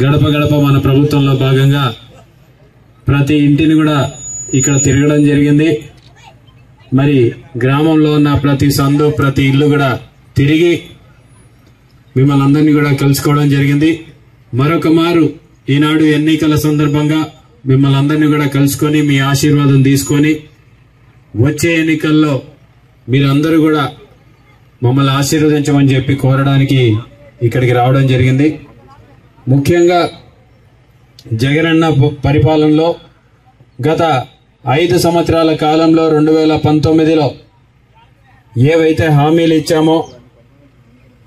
గడప గడప మన ప్రభుత్వంలో భాగంగా ప్రతి ఇంటిని కూడా ఇక్కడ తిరగడం జరిగింది. మరి గ్రామంలో ఉన్న ప్రతి సందు, ప్రతి ఇల్లు కూడా తిరిగి మిమ్మల్ని అందరినీ కూడా కలుసుకోవడం జరిగింది. మరొక మారు ఈనాడు ఎన్నికల సందర్భంగా మిమ్మల్ని అందరినీ కూడా కలుసుకొని మీ ఆశీర్వాదం తీసుకొని వచ్చే ఎన్నికల్లో మీరందరూ కూడా మమ్మల్ని ఆశీర్వదించమని చెప్పి కోరడానికి ఇక్కడికి రావడం జరిగింది. ముఖ్యంగా జగనన్న పరిపాలనలో గత 5 సంవత్సరాల కాలంలో 2019లో ఏవైతే హామీలు ఇచ్చామో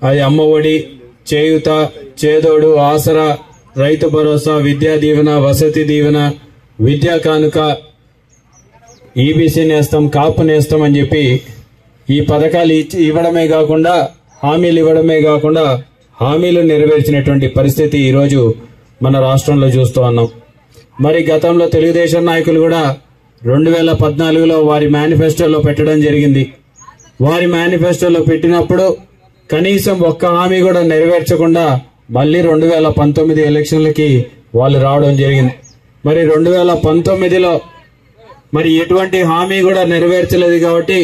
అది అమ్మఒడి, చేయూత, చేదోడు, ఆసరా, రైతు భరోసా, విద్యా దీవెన, వసతి దీవెన, విద్యా కానుక, ఈబీసీ నేస్తం, కాపు నేస్తం అని చెప్పి ఈ పథకాలు ఇవ్వడమే కాకుండా, హామీలు ఇవ్వడమే కాకుండా హామీలు నెరవేర్చినటువంటి పరిస్థితి ఈరోజు మన రాష్ట్రంలో చూస్తూ ఉన్నాం. మరి గతంలో తెలుగుదేశం నాయకులు కూడా 2014లో వారి మేనిఫెస్టోలో పెట్టడం జరిగింది. వారి మేనిఫెస్టోలో పెట్టినప్పుడు కనీసం ఒక్క హామీ కూడా నెరవేర్చకుండా మళ్ళీ 2019 ఎలక్షన్లకి వాళ్ళు రావడం జరిగింది. మరి 2019లో మరి ఎటువంటి హామీ కూడా నెరవేర్చలేదు కాబట్టి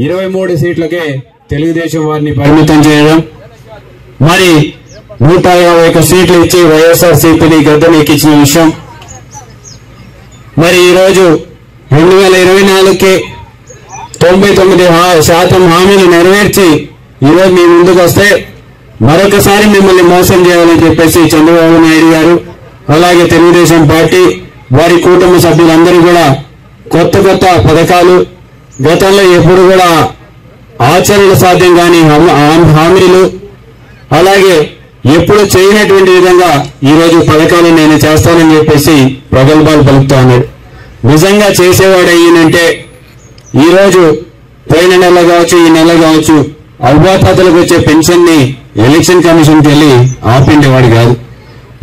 23 సీట్లకే తెలుగుదేశం వారిని పరిమితం చేయడం, మరి 151 సీట్లు ఇచ్చి వైఎస్ఆర్సీపీని గద్దెనెక్కించిన విషయం. మరి ఈరోజు 2024కి 99% హామీలు నెరవేర్చి ఈరోజు మీ ముందుకు వస్తే మరొకసారి మిమ్మల్ని మోసం చేయాలని చెప్పేసి చంద్రబాబు నాయుడు గారు, అలాగే తెలుగుదేశం పార్టీ వారి కుటుంబ సభ్యులందరూ కూడా కొత్త కొత్త పథకాలు, గతంలో ఎప్పుడు కూడా ఆచరణ సాధ్యం కాని హామీలు, అలాగే ఎప్పుడు చేయనటువంటి విధంగా ఈరోజు పథకాలు నేను చేస్తానని చెప్పేసి ప్రగల్భాలు పలుకుతా ఉన్నాడు. నిజంగా చేసేవాడు అయ్యిందంటే ఈరోజు పోయిన నెల కావచ్చు, ఈ నెల కావచ్చు, అవ్వాతాతలకు వచ్చే పెన్షన్ ని ఎలక్షన్ కమిషన్కి వెళ్లి ఆపిండేవాడు కాదు.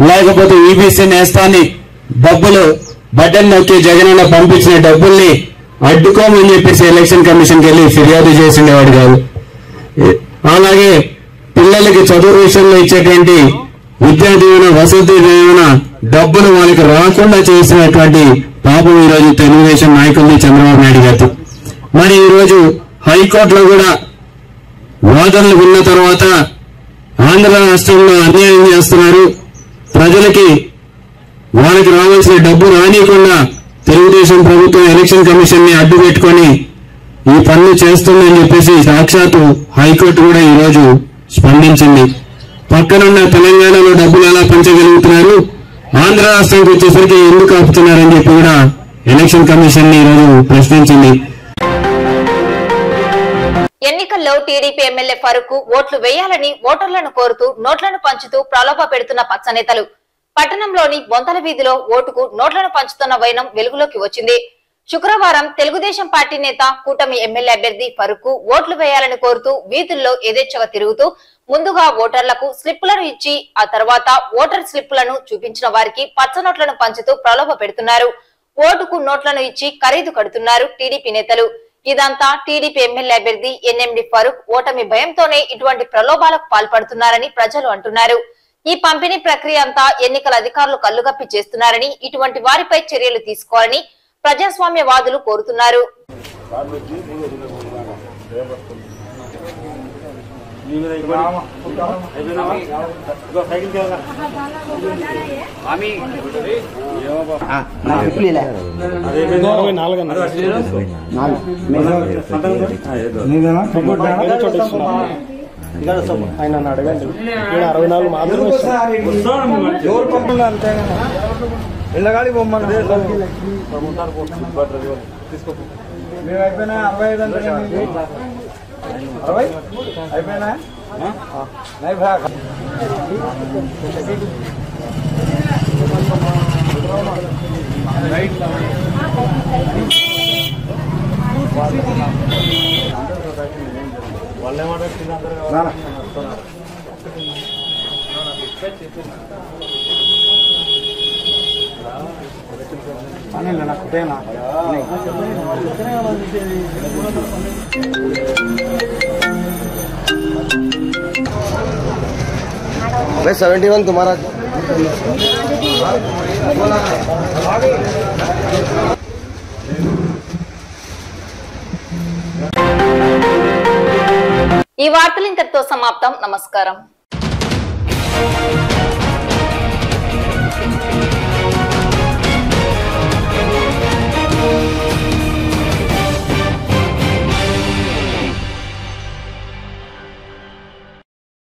లేకపోతే ఈబీసీ నేస్తాన్ని డబ్బులు బటన్ నొక్కి జగనన్న పంపించిన డబ్బుల్ని అడ్డుకోమని చెప్పేసి ఎలక్షన్ కమిషన్కి వెళ్లి ఫిర్యాదు చేసిండేవాడు కాదు. అలాగే పిల్లలకి చదువు విషయంలో ఇచ్చేటువంటి విద్యా దీవెన, వసతి దీవెన డబ్బులు వాళ్ళకి రాకుండా చేసినటువంటి పాపం ఈరోజు తెలుగుదేశం నాయకుల్ని చంద్రబాబు నాయుడు గారు. మరి ఈరోజు హైకోర్టులో కూడా వాదనలు విన్న తర్వాత ఆంధ్ర రాష్ట్రంలో అన్యాయం చేస్తున్నారు, ప్రజలకి వాళ్ళకి రావాల్సిన డబ్బు రానియకుండా తెలుగుదేశం ప్రభుత్వం ఎలక్షన్ కమిషన్ ని అడ్డు పెట్టుకొని ఈ పనులు చేస్తుందని చెప్పేసి సాక్షాత్తు హైకోర్టు కూడా ఈరోజు స్పందించింది. పక్కనున్న తెలంగాణలో డబ్బులు ఎలా పంచగలుగుతున్నారు, ఆంధ్ర రాష్ట్రానికి వచ్చేసరికి ఎందుకు ఆపుతున్నారని చెప్పి కూడా ఎలక్షన్ కమిషన్ ని ఈరోజు ప్రశ్నించింది. ఎన్నికల్లో టీడీపీ ఎమ్మెల్యే ఫరూక్ ఓట్లు వేయాలని ఓటర్లను కోరుతూ నోట్లను పంచుతూ ప్రలోభ పెడుతున్న పచ్చనేతలు. పట్టణంలోని బొంతల వీధిలో ఓటుకు నోట్లను పంచుతున్న వైనం వెలుగులోకి వచ్చింది. శుక్రవారం తెలుగుదేశం పార్టీ నేత కూటమి ఎమ్మెల్యే అభ్యర్థి ఫరూక్ ఓట్లు వేయాలని కోరుతూ వీధుల్లో యథేచ్ఛగా తిరుగుతూ ముందుగా ఓటర్లకు స్లిప్పులను ఇచ్చి ఆ తర్వాత ఓటర్ స్లిప్పులను చూపించిన వారికి పచ్చ నోట్లను పంచుతూ ప్రలోభ పెడుతున్నారు. ఓటుకు నోట్లను ఇచ్చి ఖరీదు కడుతున్నారు టీడీపీ నేతలు. ఇదంతా టీడీపీ ఎమ్మెల్యే అభ్యర్థి ఎన్ఎండి ఫరూక్ ఓటమి భయంతోనే ఇటువంటి ప్రలోభాలకు పాల్పడుతున్నారని ప్రజలు అంటున్నారు. ఈ పంపిణీ ప్రక్రియ అంతా ఎన్నికల అధికారులు కల్లుగప్పి చేస్తున్నారని, ఇటువంటి వారిపై చర్యలు తీసుకోవాలని ప్రజాస్వామ్యవాదులు కోరుతున్నారు. ఆయన అడగండి. 64 మాత్రమే ఇళ్ళగాడి బొమ్మను మేము అయిపోయినా 65 అంటే 60 అయిపోయినా వాళ్ళు ఏమంటారు నాకు 71 तुम्हारा ఈ వార్తలు ఇంతటితో సమాప్తం. నమస్కారం.